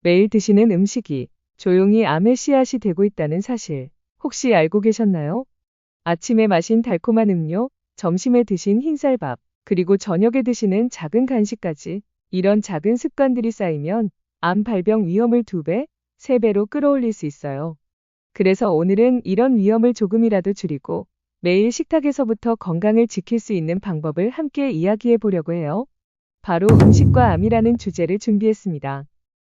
매일 드시는 음식이 조용히 암의 씨앗이 되고 있다는 사실 혹시 알고 계셨나요? 아침에 마신 달콤한 음료, 점심에 드신 흰쌀밥, 그리고 저녁에 드시는 작은 간식까지 이런 작은 습관들이 쌓이면 암 발병 위험을 2배, 3배로 끌어올릴 수 있어요. 그래서 오늘은 이런 위험을 조금이라도 줄이고 매일 식탁에서부터 건강을 지킬 수 있는 방법을 함께 이야기해 보려고 해요. 바로 음식과 암이라는 주제를 준비했습니다.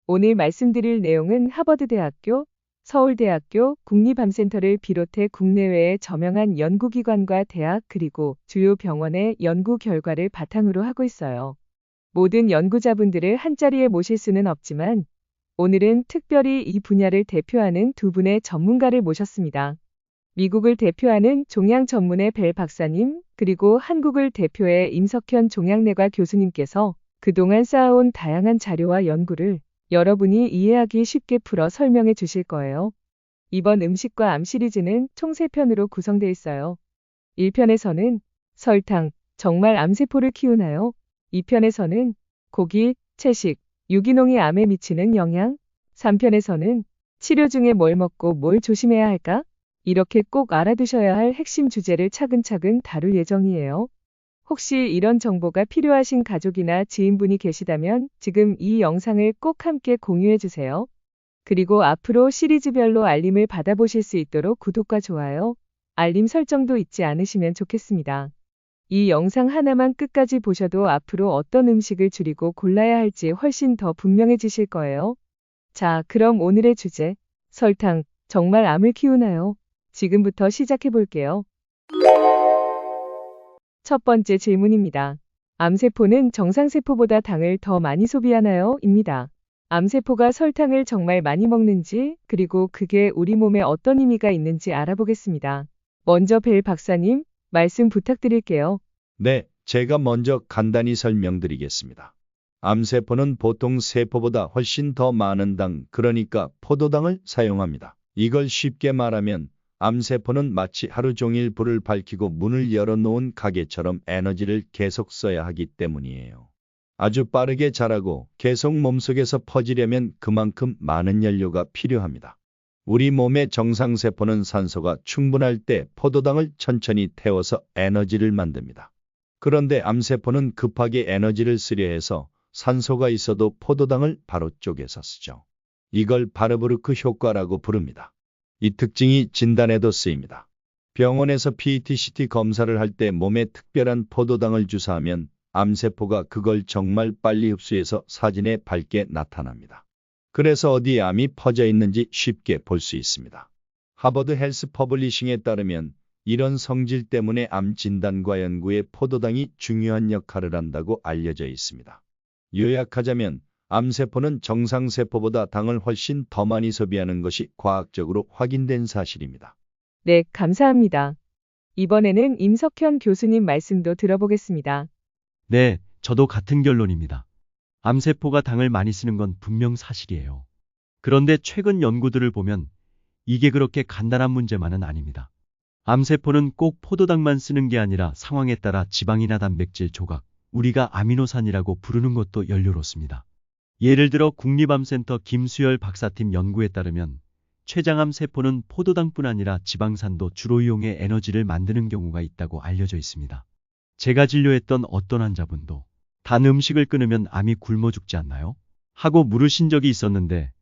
오늘 말씀드릴 내용은 하버드대학교, 서울대학교 국립암센터를 비롯해 국내외의 저명한 연구기관과 대학 그리고 주요 병원의 연구 결과를 바탕으로 하고 있어요. 모든 연구자분들을 한자리에 모실 수는 없지만 오늘은 특별히 이 분야를 대표하는 2분의 전문가를 모셨습니다. 미국을 대표하는 종양 전문의 벨 박사님, 그리고 한국을 대표해 임석현 종양내과 교수님께서 그동안 쌓아온 다양한 자료와 연구를 여러분이 이해하기 쉽게 풀어 설명해 주실 거예요. 이번 음식과 암 시리즈는 총 3편으로 구성되어 있어요. 1편에서는 설탕, 정말 암세포를 키우나요? 2편에서는 고기, 채식, 유기농이 암에 미치는 영향? 3편에서는 치료 중에 뭘 먹고 뭘 조심해야 할까? 이렇게 꼭 알아두셔야 할 핵심 주제를 차근차근 다룰 예정이에요. 혹시 이런 정보가 필요하신 가족이나 지인분이 계시다면 지금 이 영상을 꼭 함께 공유해 주세요. 그리고 앞으로 시리즈별로 알림을 받아보실 수 있도록 구독과 좋아요, 알림 설정도 잊지 않으시면 좋겠습니다. 이 영상 하나만 끝까지 보셔도 앞으로 어떤 음식을 줄이고 골라야 할지 훨씬 더 분명해지실 거예요. 자, 그럼 오늘의 주제, 설탕, 정말 암을 키우나요? 지금부터 시작해 볼게요. 첫 번째 질문입니다. 암세포는 정상세포보다 당을 더 많이 소비하나요? 입니다. 암세포가 설탕을 정말 많이 먹는지, 그리고 그게 우리 몸에 어떤 의미가 있는지 알아보겠습니다. 먼저 벨 박사님, 말씀 부탁드릴게요. 네, 제가 먼저 간단히 설명드리겠습니다. 암세포는 보통 세포보다 훨씬 더 많은 당, 그러니까 포도당을 사용합니다. 이걸 쉽게 말하면 암세포는 마치 하루 종일 불을 밝히고 문을 열어놓은 가게처럼 에너지를 계속 써야 하기 때문이에요. 아주 빠르게 자라고 계속 몸속에서 퍼지려면 그만큼 많은 연료가 필요합니다. 우리 몸의 정상세포는 산소가 충분할 때 포도당을 천천히 태워서 에너지를 만듭니다. 그런데 암세포는 급하게 에너지를 쓰려 해서 산소가 있어도 포도당을 바로 쪼개서 쓰죠. 이걸 바르브르크 효과라고 부릅니다. 이 특징이 진단에도 쓰입니다. 병원에서 PET-CT 검사를 할 때 몸에 특별한 포도당을 주사하면 암세포가 그걸 정말 빨리 흡수해서 사진에 밝게 나타납니다. 그래서 어디에 암이 퍼져 있는지 쉽게 볼 수 있습니다. 하버드 헬스 퍼블리싱에 따르면 이런 성질 때문에 암 진단과 연구에 포도당이 중요한 역할을 한다고 알려져 있습니다. 요약하자면 암세포는 정상세포보다 당을 훨씬 더 많이 소비하는 것이 과학적으로 확인된 사실입니다. 네, 감사합니다. 이번에는 임석현 교수님 말씀도 들어보겠습니다. 네, 저도 같은 결론입니다. 암세포가 당을 많이 쓰는 건 분명 사실이에요. 그런데 최근 연구들을 보면 이게 그렇게 간단한 문제만은 아닙니다. 암세포는 꼭 포도당만 쓰는 게 아니라 상황에 따라 지방이나 단백질 조각, 우리가 아미노산이라고 부르는 것도 연료로 씁니다. 예를 들어 국립암센터 김수열 박사팀 연구에 따르면 췌장암 세포는 포도당뿐 아니라 지방산도 주로 이용해 에너지를 만드는 경우가 있다고 알려져 있습니다. 제가 진료했던 어떤 환자분도 단 음식을 끊으면 암이 굶어 죽지 않나요? 하고 물으신 적이 있었는데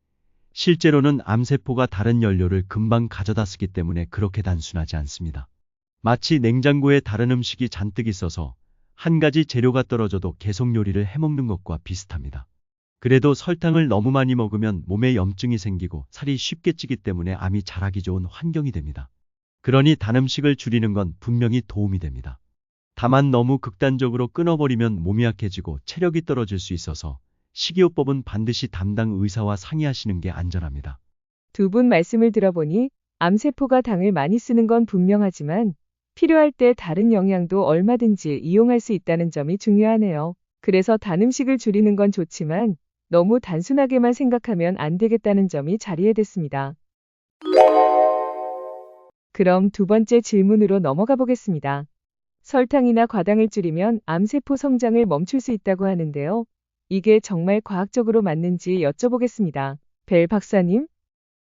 실제로는 암세포가 다른 연료를 금방 가져다 쓰기 때문에 그렇게 단순하지 않습니다. 마치 냉장고에 다른 음식이 잔뜩 있어서 한 가지 재료가 떨어져도 계속 요리를 해먹는 것과 비슷합니다. 그래도 설탕을 너무 많이 먹으면 몸에 염증이 생기고 살이 쉽게 찌기 때문에 암이 자라기 좋은 환경이 됩니다. 그러니 단 음식을 줄이는 건 분명히 도움이 됩니다. 다만 너무 극단적으로 끊어버리면 몸이 약해지고 체력이 떨어질 수 있어서 식이요법은 반드시 담당 의사와 상의하시는 게 안전합니다. 2분 말씀을 들어보니 암세포가 당을 많이 쓰는 건 분명하지만 필요할 때 다른 영양도 얼마든지 이용할 수 있다는 점이 중요하네요. 그래서 단 음식을 줄이는 건 좋지만 너무 단순하게만 생각하면 안 되겠다는 점이 자리해댔습니다. 그럼 2번째 질문으로 넘어가 보겠습니다. 설탕이나 과당을 줄이면 암세포 성장을 멈출 수 있다고 하는데요. 이게 정말 과학적으로 맞는지 여쭤보겠습니다. 벨 박사님?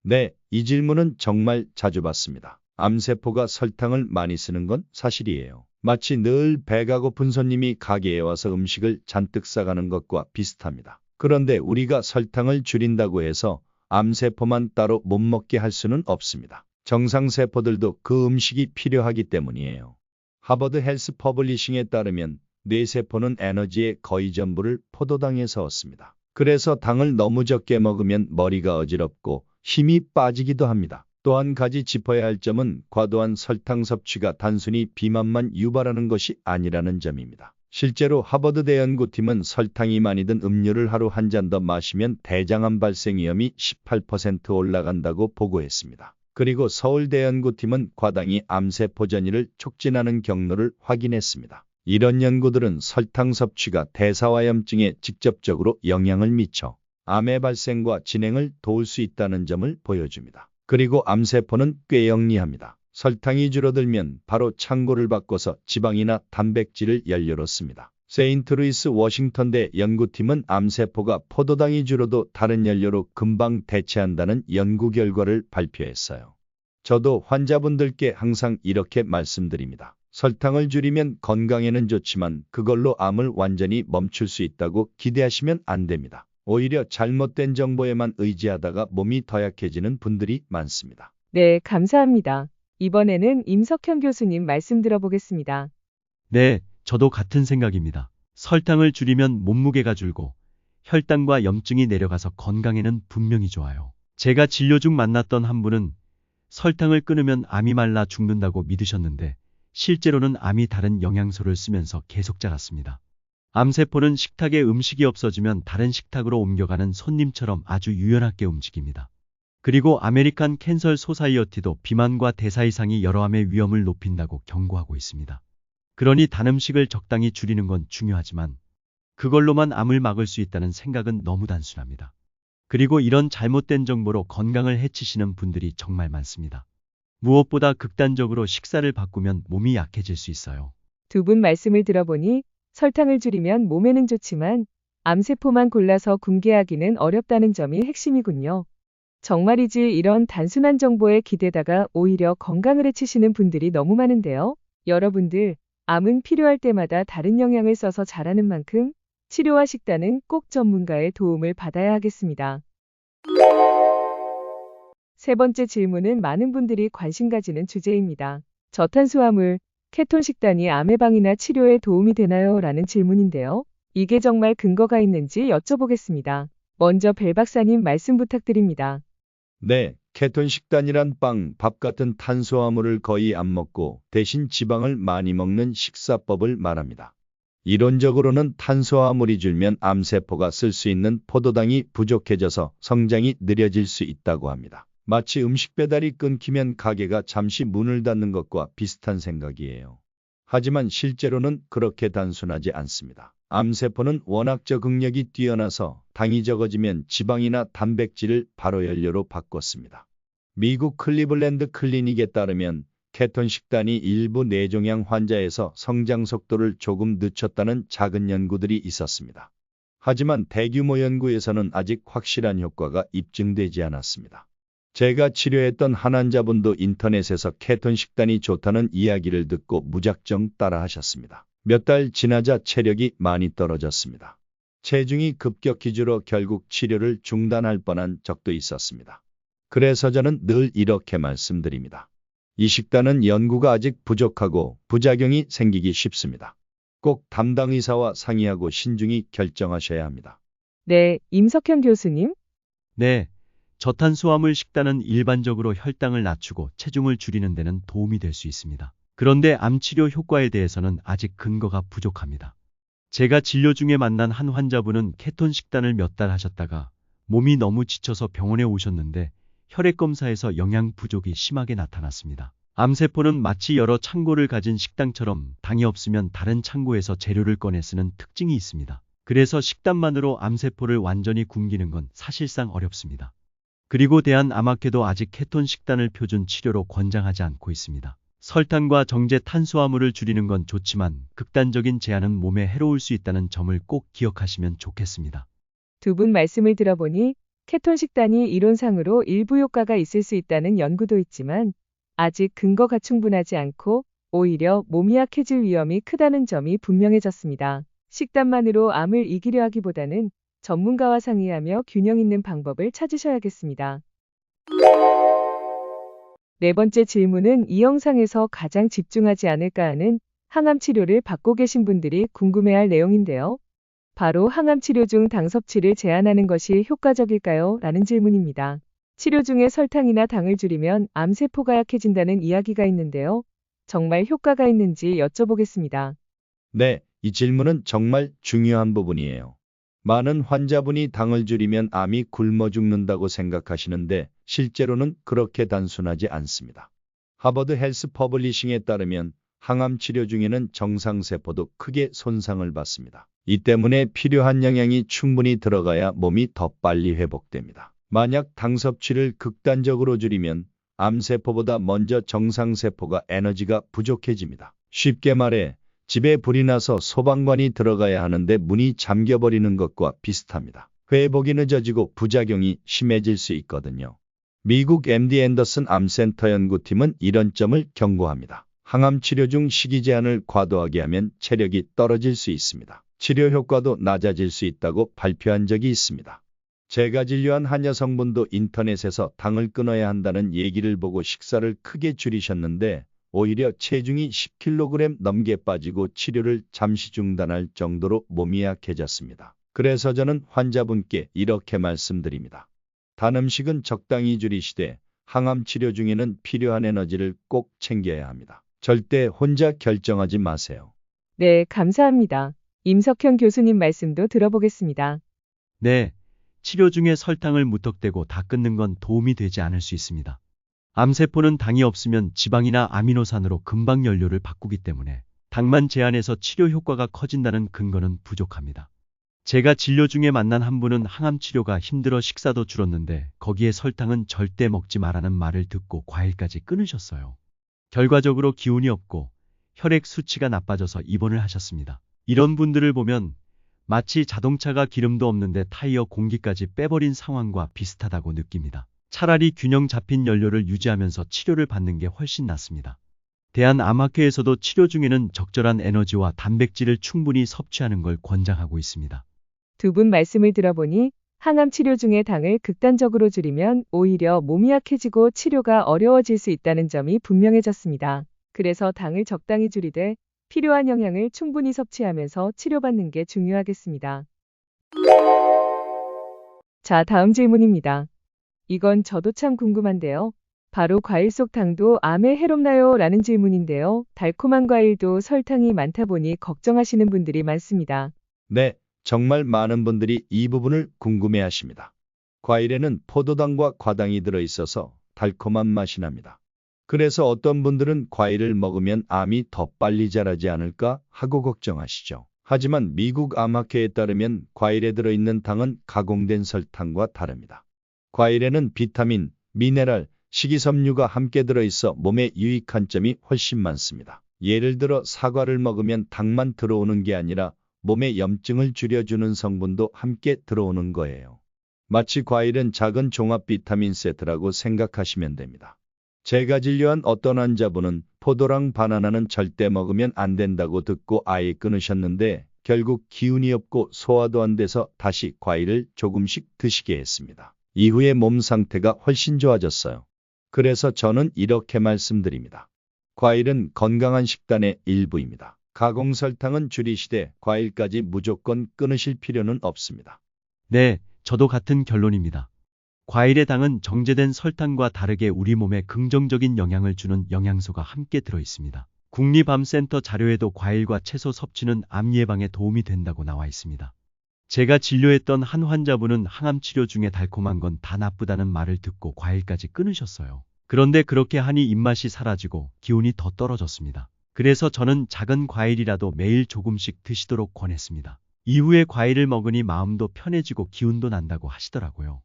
네, 이 질문은 정말 자주 받습니다. 암세포가 설탕을 많이 쓰는 건 사실이에요. 마치 늘 배가 고픈 손님이 가게에 와서 음식을 잔뜩 싸가는 것과 비슷합니다. 그런데 우리가 설탕을 줄인다고 해서 암세포만 따로 못 먹게 할 수는 없습니다. 정상세포들도 그 음식이 필요하기 때문이에요. 하버드 헬스 퍼블리싱에 따르면 뇌세포는 에너지의 거의 전부를 포도당에서 얻습니다. 그래서 당을 너무 적게 먹으면 머리가 어지럽고 힘이 빠지기도 합니다. 또 한 가지 짚어야 할 점은 과도한 설탕 섭취가 단순히 비만만 유발하는 것이 아니라는 점입니다. 실제로 하버드대 연구팀은 설탕이 많이 든 음료를 하루 한 잔 더 마시면 대장암 발생 위험이 18% 올라간다고 보고했습니다. 그리고 서울대 연구팀은 과당이 암세포 전이를 촉진하는 경로를 확인했습니다. 이런 연구들은 설탕 섭취가 대사화염증에 직접적으로 영향을 미쳐 암의 발생과 진행을 도울 수 있다는 점을 보여줍니다. 그리고 암세포는 꽤 영리합니다. 설탕이 줄어들면 바로 창고를 바꿔서 지방이나 단백질을 연료로 씁니다. 세인트루이스 워싱턴대 연구팀은 암세포가 포도당이 줄어도 다른 연료로 금방 대체한다는 연구 결과를 발표했어요. 저도 환자분들께 항상 이렇게 말씀드립니다. 설탕을 줄이면 건강에는 좋지만 그걸로 암을 완전히 멈출 수 있다고 기대하시면 안 됩니다. 오히려 잘못된 정보에만 의지하다가 몸이 더 약해지는 분들이 많습니다. 네, 감사합니다. 이번에는 임석현 교수님 말씀 들어보겠습니다. 네, 저도 같은 생각입니다. 설탕을 줄이면 몸무게가 줄고 혈당과 염증이 내려가서 건강에는 분명히 좋아요. 제가 진료 중 만났던 한 분은 설탕을 끊으면 암이 말라 죽는다고 믿으셨는데 실제로는 암이 다른 영양소를 쓰면서 계속 자랐습니다. 암세포는 식탁에 음식이 없어지면 다른 식탁으로 옮겨가는 손님처럼 아주 유연하게 움직입니다. 그리고 아메리칸 캔서 소사이어티도 비만과 대사 이상이 여러 암의 위험을 높인다고 경고하고 있습니다. 그러니 단 음식을 적당히 줄이는 건 중요하지만 그걸로만 암을 막을 수 있다는 생각은 너무 단순합니다. 그리고 이런 잘못된 정보로 건강을 해치시는 분들이 정말 많습니다. 무엇보다 극단적으로 식사를 바꾸면 몸이 약해질 수 있어요. 두 분 말씀을 들어보니 설탕을 줄이면 몸에는 좋지만 암세포만 골라서 굶게 어렵다는 점이 핵심이군요. 정말이지 이런 단순한 정보에 기대다가 오히려 건강을 해치시는 분들이 너무 많은데요. 여러분들, 암은 필요할 때마다 다른 영양을 써서 자라는 만큼 치료와 식단은 꼭 전문가의 도움을 받아야 하겠습니다. 세 번째 질문은 많은 분들이 관심 가지는 주제입니다. 저탄수화물, 케톤 식단이 암 예방이나 치료에 도움이 되나요? 라는 질문인데요. 이게 정말 근거가 있는지 여쭤보겠습니다. 먼저 벨 박사님 말씀 부탁드립니다. 네, 케톤 식단이란 빵, 밥 같은 탄수화물을 거의 안 먹고 대신 지방을 많이 먹는 식사법을 말합니다. 이론적으로는 탄수화물이 줄면 암세포가 쓸 수 있는 포도당이 부족해져서 성장이 느려질 수 있다고 합니다. 마치 음식 배달이 끊기면 가게가 잠시 문을 닫는 것과 비슷한 생각이에요. 하지만 실제로는 그렇게 단순하지 않습니다. 암세포는 워낙 적응력이 뛰어나서 당이 적어지면 지방이나 단백질을 바로 연료로 바꿨습니다. 미국 클리블랜드 클리닉에 따르면 케톤 식단이 일부 뇌종양 환자에서 성장 속도를 조금 늦췄다는 작은 연구들이 있었습니다. 하지만 대규모 연구에서는 아직 확실한 효과가 입증되지 않았습니다. 제가 치료했던 한 환자분도 인터넷에서 케톤 식단이 좋다는 이야기를 듣고 무작정 따라하셨습니다. 몇 달 지나자 체력이 많이 떨어졌습니다. 체중이 급격히 줄어 결국 치료를 중단할 뻔한 적도 있었습니다. 그래서 저는 늘 이렇게 말씀드립니다. 이 식단은 연구가 아직 부족하고 부작용이 생기기 쉽습니다. 꼭 담당 의사와 상의하고 신중히 결정하셔야 합니다. 네, 임석현 교수님. 네, 저탄수화물 식단은 일반적으로 혈당을 낮추고 체중을 줄이는 데는 도움이 될 수 있습니다. 그런데 암 치료 효과에 대해서는 아직 근거가 부족합니다. 제가 진료 중에 만난 한 환자분은 케톤 식단을 몇 달 하셨다가 몸이 너무 지쳐서 병원에 오셨는데 혈액 검사에서 영양 부족이 심하게 나타났습니다. 암세포는 마치 여러 창고를 가진 식당처럼 당이 없으면 다른 창고에서 재료를 꺼내 쓰는 특징이 있습니다. 그래서 식단만으로 암세포를 완전히 굶기는 건 사실상 어렵습니다. 그리고 대한암학회도 아직 케톤 식단을 표준 치료로 권장하지 않고 있습니다. 설탕과 정제 탄수화물을 줄이는 건 좋지만 극단적인 제한은 몸에 해로울 수 있다는 점을 꼭 기억하시면 좋겠습니다. 두 분 말씀을 들어보니 케톤 식단이 이론상으로 일부 효과가 있을 수 있다는 연구도 있지만 아직 근거가 충분하지 않고 오히려 몸이 약해질 위험이 크다는 점이 분명해졌습니다. 식단만으로 암을 이기려 하기보다는 전문가와 상의하며 균형 있는 방법을 찾으셔야겠습니다. 네 번째 질문은 이 영상에서 가장 집중하지 않을까 하는 항암 치료를 받고 계신 분들이 궁금해할 내용인데요. 바로 항암 치료 중 당 섭취를 제한하는 것이 효과적일까요? 라는 질문입니다. 치료 중에 설탕이나 당을 줄이면 암세포가 약해진다는 이야기가 있는데요. 정말 효과가 있는지 여쭤보겠습니다. 네, 이 질문은 정말 중요한 부분이에요. 많은 환자분이 당을 줄이면 암이 굶어 죽는다고 생각하시는데 실제로는 그렇게 단순하지 않습니다. 하버드 헬스 퍼블리싱에 따르면 항암 치료 중에는 정상세포도 크게 손상을 받습니다. 이 때문에 필요한 영양이 충분히 들어가야 몸이 더 빨리 회복됩니다. 만약 당 섭취를 극단적으로 줄이면 암세포보다 먼저 정상세포가 에너지가 부족해집니다. 쉽게 말해 집에 불이 나서 소방관이 들어가야 하는데 문이 잠겨버리는 것과 비슷합니다. 회복이 늦어지고 부작용이 심해질 수 있거든요. 미국 MD 앤더슨 암센터 연구팀은 이런 점을 경고합니다. 항암 치료 중 식이 제한을 과도하게 하면 체력이 떨어질 수 있습니다. 치료 효과도 낮아질 수 있다고 발표한 적이 있습니다. 제가 진료한 한 여성분도 인터넷에서 당을 끊어야 한다는 얘기를 보고 식사를 크게 줄이셨는데 오히려 체중이 10kg 넘게 빠지고 치료를 잠시 중단할 정도로 몸이 약해졌습니다. 그래서 저는 환자분께 이렇게 말씀드립니다. 단 음식은 적당히 줄이시되 항암 치료 중에는 필요한 에너지를 꼭 챙겨야 합니다. 절대 혼자 결정하지 마세요. 네, 감사합니다. 임석현 교수님 말씀도 들어보겠습니다. 네, 치료 중에 설탕을 무턱대고 다 끊는 건 도움이 되지 않을 수 있습니다. 암세포는 당이 없으면 지방이나 아미노산으로 금방 연료를 바꾸기 때문에 당만 제한해서 치료 효과가 커진다는 근거는 부족합니다. 제가 진료 중에 만난 한 분은 항암 치료가 힘들어 식사도 줄었는데 거기에 설탕은 절대 먹지 말라는 말을 듣고 과일까지 끊으셨어요. 결과적으로 기운이 없고 혈액 수치가 나빠져서 입원을 하셨습니다. 이런 분들을 보면 마치 자동차가 기름도 없는데 타이어 공기까지 빼버린 상황과 비슷하다고 느낍니다. 차라리 균형 잡힌 연료를 유지하면서 치료를 받는 게 훨씬 낫습니다. 대한암학회에서도 치료 중에는 적절한 에너지와 단백질을 충분히 섭취하는 걸 권장하고 있습니다. 두 분 말씀을 들어보니 항암 치료 중에 당을 극단적으로 줄이면 오히려 몸이 약해지고 치료가 어려워질 수 있다는 점이 분명해졌습니다. 그래서 당을 적당히 줄이되 필요한 영양을 충분히 섭취하면서 치료받는 게 중요하겠습니다. 자, 다음 질문입니다. 이건 저도 참 궁금한데요. 바로 과일 속 당도 암에 해롭나요? 라는 질문인데요. 달콤한 과일도 설탕이 많다 보니 걱정하시는 분들이 많습니다. 네, 정말 많은 분들이 이 부분을 궁금해하십니다. 과일에는 포도당과 과당이 들어있어서 달콤한 맛이 납니다. 그래서 어떤 분들은 과일을 먹으면 암이 더 빨리 자라지 않을까 하고 걱정하시죠. 하지만 미국 암학회에 따르면 과일에 들어있는 당은 가공된 설탕과 다릅니다. 과일에는 비타민, 미네랄, 식이섬유가 함께 들어있어 몸에 유익한 점이 훨씬 많습니다. 예를 들어 사과를 먹으면 당만 들어오는 게 아니라 몸에 염증을 줄여주는 성분도 함께 들어오는 거예요. 마치 과일은 작은 종합 비타민 세트라고 생각하시면 됩니다. 제가 진료한 어떤 환자분은 포도랑 바나나는 절대 먹으면 안 된다고 듣고 아예 끊으셨는데 결국 기운이 없고 소화도 안 돼서 다시 과일을 조금씩 드시게 했습니다. 이후에 몸 상태가 훨씬 좋아졌어요. 그래서 저는 이렇게 말씀드립니다. 과일은 건강한 식단의 일부입니다. 가공설탕은 줄이시되 과일까지 무조건 끊으실 필요는 없습니다. 네, 저도 같은 결론입니다. 과일의 당은 정제된 설탕과 다르게 우리 몸에 긍정적인 영향을 주는 영양소가 함께 들어 있습니다. 국립암센터 자료에도 과일과 채소 섭취는 암 예방에 도움이 된다고 나와 있습니다. 제가 진료했던 한 환자분은 항암 치료 중에 달콤한 건 다 나쁘다는 말을 듣고 과일까지 끊으셨어요. 그런데 그렇게 하니 입맛이 사라지고 기운이 더 떨어졌습니다. 그래서 저는 작은 과일이라도 매일 조금씩 드시도록 권했습니다. 이후에 과일을 먹으니 마음도 편해지고 기운도 난다고 하시더라고요.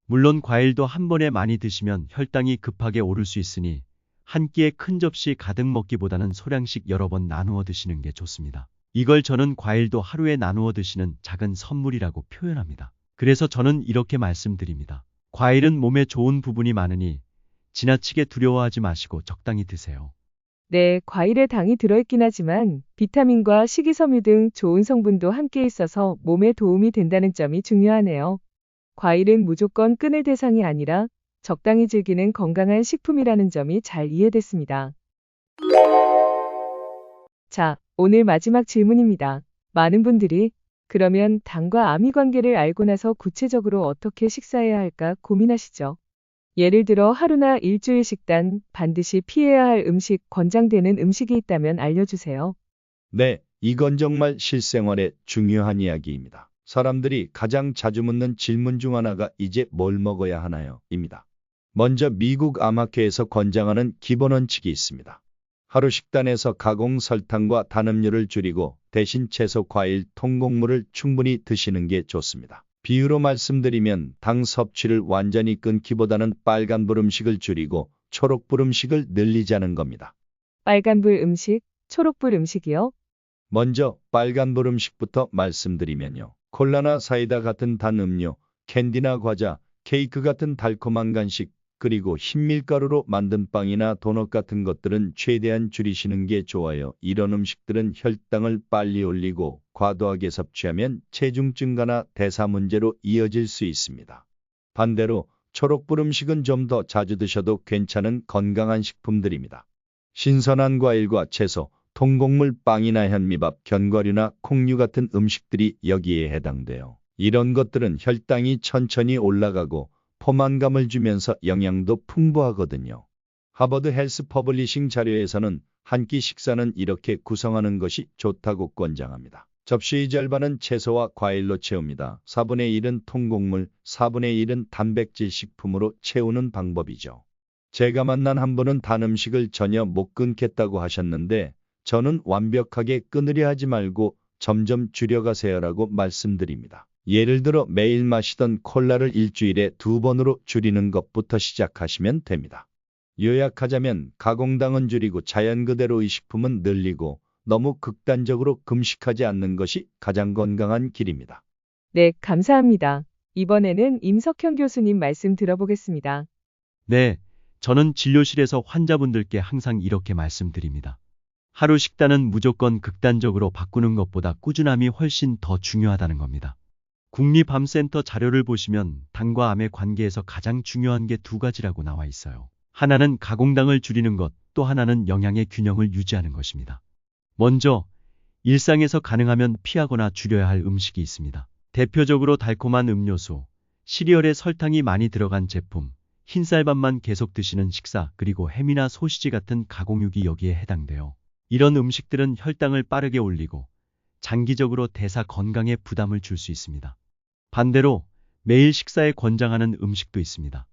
물론 과일도 한 번에 많이 드시면 혈당이 급하게 오를 수 있으니 한 끼에 큰 접시 가득 먹기보다는 소량씩 여러 번 나누어 드시는 게 좋습니다. 이걸 저는 과일도 하루에 나누어 드시는 작은 선물이라고 표현합니다. 그래서 저는 이렇게 말씀드립니다. 과일은 몸에 좋은 부분이 많으니 지나치게 두려워하지 마시고 적당히 드세요. 네, 과일에 당이 들어있긴 하지만 비타민과 식이섬유 등 좋은 성분도 함께 있어서 몸에 도움이 된다는 점이 중요하네요. 과일은 무조건 끊을 대상이 아니라 적당히 즐기는 건강한 식품이라는 점이 잘 이해됐습니다. 자, 오늘 마지막 질문입니다. 많은 분들이 그러면 당과 암이 관계를 알고 나서 구체적으로 어떻게 식사해야 할까 고민하시죠? 예를 들어 하루나 일주일 식단, 반드시 피해야 할 음식, 권장되는 음식이 있다면 알려주세요. 네, 이건 정말 실생활에 중요한 이야기입니다. 사람들이 가장 자주 묻는 질문 중 하나가 이제 뭘 먹어야 하나요? 입니다. 먼저 미국 암학회에서 권장하는 기본 원칙이 있습니다. 하루 식단에서 가공 설탕과 단음료를 줄이고 대신 채소, 과일, 통곡물을 충분히 드시는 게 좋습니다. 비유로 말씀드리면 당 섭취를 완전히 끊기보다는 빨간불 음식을 줄이고 초록불 음식을 늘리자는 겁니다. 빨간불 음식, 초록불 음식이요? 먼저 빨간불 음식부터 말씀드리면요. 콜라나 사이다 같은 단 음료, 캔디나 과자, 케이크 같은 달콤한 간식, 그리고 흰밀가루로 만든 빵이나 도넛 같은 것들은 최대한 줄이시는 게 좋아요. 이런 음식들은 혈당을 빨리 올리고 과도하게 섭취하면 체중 증가나 대사 문제로 이어질 수 있습니다. 반대로 초록불 음식은 좀 더 자주 드셔도 괜찮은 건강한 식품들입니다. 신선한 과일과 채소, 통곡물, 빵이나 현미밥, 견과류나 콩류 같은 음식들이 여기에 해당돼요. 이런 것들은 혈당이 천천히 올라가고 포만감을 주면서 영양도 풍부하거든요. 하버드 헬스 퍼블리싱 자료에서는 한 끼 식사는 이렇게 구성하는 것이 좋다고 권장합니다. 접시의 절반은 채소와 과일로 채웁니다. 4분의 1은 통곡물, 4분의 1은 단백질 식품으로 채우는 방법이죠. 제가 만난 한 분은 단 음식을 전혀 못 끊겠다고 하셨는데 저는 완벽하게 끊으려 하지 말고 점점 줄여가세요라고 말씀드립니다. 예를 들어 매일 마시던 콜라를 일주일에 2번으로 줄이는 것부터 시작하시면 됩니다. 요약하자면 가공당은 줄이고 자연 그대로의 식품은 늘리고 너무 극단적으로 금식하지 않는 것이 가장 건강한 길입니다. 네, 감사합니다. 이번에는 임석현 교수님 말씀 들어보겠습니다. 네, 저는 진료실에서 환자분들께 항상 이렇게 말씀드립니다. 하루 식단은 무조건 극단적으로 바꾸는 것보다 꾸준함이 훨씬 더 중요하다는 겁니다. 국립암센터 자료를 보시면 당과 암의 관계에서 가장 중요한 게 두 가지라고 나와 있어요. 하나는 가공당을 줄이는 것, 또 하나는 영양의 균형을 유지하는 것입니다. 먼저 일상에서 가능하면 피하거나 줄여야 할 음식이 있습니다. 대표적으로 달콤한 음료수, 시리얼에 설탕이 많이 들어간 제품, 흰쌀밥만 계속 드시는 식사, 그리고 햄이나 소시지 같은 가공육이 여기에 해당돼요. 이런 음식들은 혈당을 빠르게 올리고 장기적으로 대사 건강에 부담을 줄 수 있습니다. 반대로 매일 식사에 권장하는 음식도 있습니다.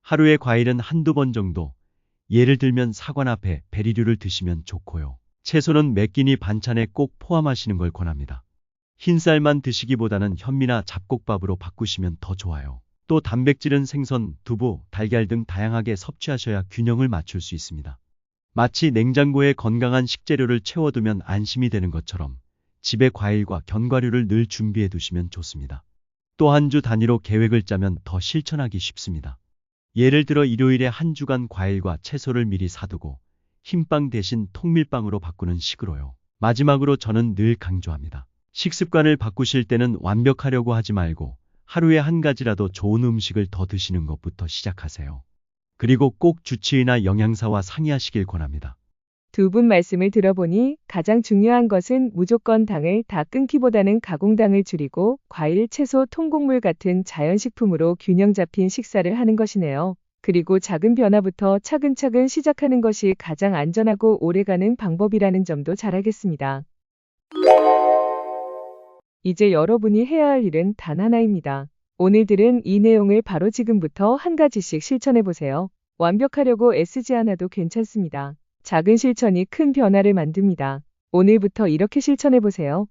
하루에 과일은 한두 번 정도, 예를 들면 사과나 배, 베리류를 드시면 좋고요. 채소는 매 끼니 반찬에 꼭 포함하시는 걸 권합니다. 흰쌀만 드시기보다는 현미나 잡곡밥으로 바꾸시면 더 좋아요. 또 단백질은 생선, 두부, 달걀 등 다양하게 섭취하셔야 균형을 맞출 수 있습니다. 마치 냉장고에 건강한 식재료를 채워두면 안심이 되는 것처럼 집에 과일과 견과류를 늘 준비해 두시면 좋습니다. 또 한 주 단위로 계획을 짜면 더 실천하기 쉽습니다. 예를 들어 일요일에 한 주간 과일과 채소를 미리 사두고 흰빵 대신 통밀빵으로 바꾸는 식으로요. 마지막으로 저는 늘 강조합니다. 식습관을 바꾸실 때는 완벽하려고 하지 말고 하루에 한 가지라도 좋은 음식을 더 드시는 것부터 시작하세요. 그리고 꼭 주치의나 영양사와 상의하시길 권합니다. 두 분 말씀을 들어보니 가장 중요한 것은 무조건 당을 다 끊기보다는 가공당을 줄이고 과일, 채소, 통곡물 같은 자연식품으로 균형 잡힌 식사를 하는 것이네요. 그리고 작은 변화부터 차근차근 시작하는 것이 가장 안전하고 오래가는 방법이라는 점도 잘 알겠습니다. 이제 여러분이 해야 할 일은 단 하나입니다. 오늘 들은 이 내용을 바로 지금부터 한 가지씩 실천해 보세요. 완벽하려고 애쓰지 않아도 괜찮습니다. 작은 실천이 큰 변화를 만듭니다. 오늘부터 이렇게 실천해 보세요.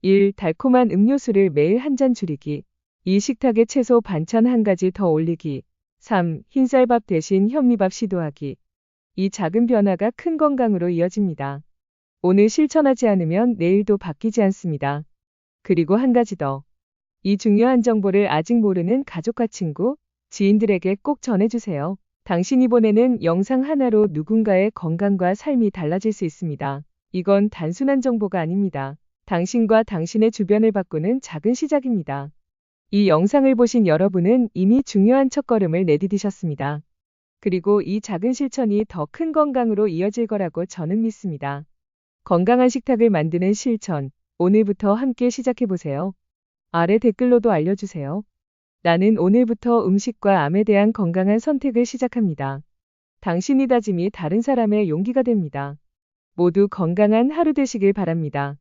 1. 달콤한 음료수를 매일 한 잔 줄이기. 2. 식탁에 채소 반찬 한 가지 더 올리기. 3. 흰쌀밥 대신 현미밥 시도하기. 이 작은 변화가 큰 건강으로 이어집니다. 오늘 실천하지 않으면 내일도 바뀌지 않습니다. 그리고 한 가지 더. 이 중요한 정보를 아직 모르는 가족과 친구, 지인들에게 꼭 전해주세요. 당신이 보내는 영상 하나로 누군가의 건강과 삶이 달라질 수 있습니다. 이건 단순한 정보가 아닙니다. 당신과 당신의 주변을 바꾸는 작은 시작입니다. 이 영상을 보신 여러분은 이미 중요한 첫걸음을 내디디셨습니다. 그리고 이 작은 실천이 더 큰 건강으로 이어질 거라고 저는 믿습니다. 건강한 식탁을 만드는 실천, 오늘부터 함께 시작해보세요. 아래 댓글로도 알려주세요. 나는 오늘부터 음식과 암에 대한 건강한 선택을 시작합니다. 당신의 다짐이 다른 사람의 용기가 됩니다. 모두 건강한 하루 되시길 바랍니다.